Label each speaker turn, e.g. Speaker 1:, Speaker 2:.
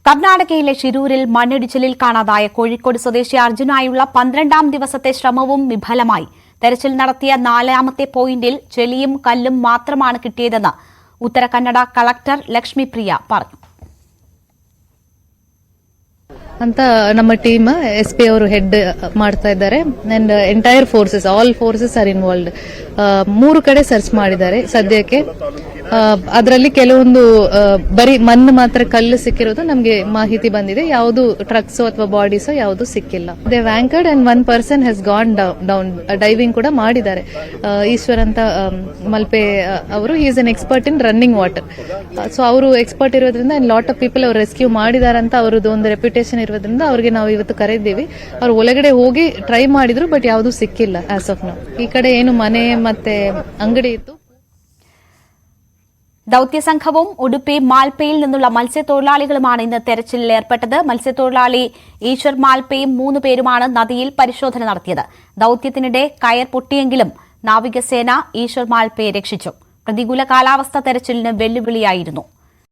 Speaker 1: കർണാടകയിലെ ഷിരൂരിൽ മണ്ണിടിച്ചിലിൽ കാണാതായ കോഴിക്കോട് സ്വദേശി അർജുനായുള്ള 12ാം ദിവസത്തെ ശ്രമവും വിഫലമായി. തെരച്ചിൽ നടത്തിയ 4ാമത്തെ പോയിന്റിൽ ചെളിയും കല്ലും മാത്രമാണ് കിട്ടിയതെന്ന് ഉത്തര കന്നഡ കളക്ടർ ಲಕ್ಷ್ಮೀಪ್ರಿಯ പറഞ്ഞു.
Speaker 2: ಅಂತ ನಮ್ಮ ಟೀಮ್ SP ಅವರು ಹೆಡ್ ಮಾಡ್ತಾ ಇದ್ದಾರೆ and entire forces all forces are involved. 3 ಕಡೆ ಸರ್ಚ್ ಮಾಡಿದ್ದಾರೆ ಸದ್ಯಕ್ಕೆ. ಅದರಲ್ಲಿ ಕೆಲವೊಂದು ಬರೀ ಮಣ್ಣು ಮಾತ್ರ ಕಲ್ಲು ಸಿಕ್ಕಿರೋದು ನಮಗೆ ಮಾಹಿತಿ ಬಂದಿದೆ. ಯಾವುದು ಟ್ರಕ್ಸ್ ಅಥವಾ ಬಾಡೀಸ್ ಯಾವುದು ಸಿಕ್ಕಿಲ್ಲ. They anchored and 1 person has gone down diving ಕೂಡ ಮಾಡಿದ್ದಾರೆ. ಈಶ್ವರ್ ಅಂತ ಮಲ್ಪೆ ಅವರು is an expert in running water. So ಅವರು ಎಕ್ಸ್ಪರ್ಟ್ ಇರೋದ್ರಿಂದ ಅಂಡ್ ಲಾಟ್ ಆಫ್ ಪೀಪಲ್ ಅವರು ರೆಸ್ಕ್ಯೂ ಮಾಡಿದ್ದಾರೆ ಅಂತ ಅವರದ್ದು ಒಂದು ರೆಪ್ಯುಟೇಷನ್ ಇರೋದ್ರಿಂದ ಅವ್ರಿಗೆ ನಾವು ಇವತ್ತು ಕರೆದಿದ್ದೀವಿ. ಅವ್ರು ಒಳಗಡೆ ಹೋಗಿ ಟ್ರೈ ಮಾಡಿದ್ರು, ಬಟ್ ಯಾವುದು ಸಿಕ್ಕಿಲ್ಲ ಆಸ್ ಆಫ್ ನೌ. ಈ ಕಡೆ ಏನು ಮನೆ ಮತ್ತೆ ಅಂಗಡಿ ಇತ್ತು.
Speaker 1: ദൌത്യസംഘവും ഉടുപ്പി മാൽപ്പയിൽ നിന്നുള്ള മത്സ്യത്തൊഴിലാളികളുമാണ് ഇന്ന് തെരച്ചിലിൽ ഏർപ്പെട്ടത്. മത്സ്യത്തൊഴിലാളി ഈശ്വർ മാൽപ്പയും 3 പേരുമാണ് നദിയിൽ പരിശോധന നടത്തിയത്. ദൌത്യത്തിനിടെ കയർ പൊട്ടിയെങ്കിലും നാവികസേന ഈശ്വർ മാൽപ്പയെ രക്ഷിച്ചു. പ്രതികൂല കാലാവസ്ഥ തെരച്ചിലിന് വെല്ലുവിളിയായിരുന്നു.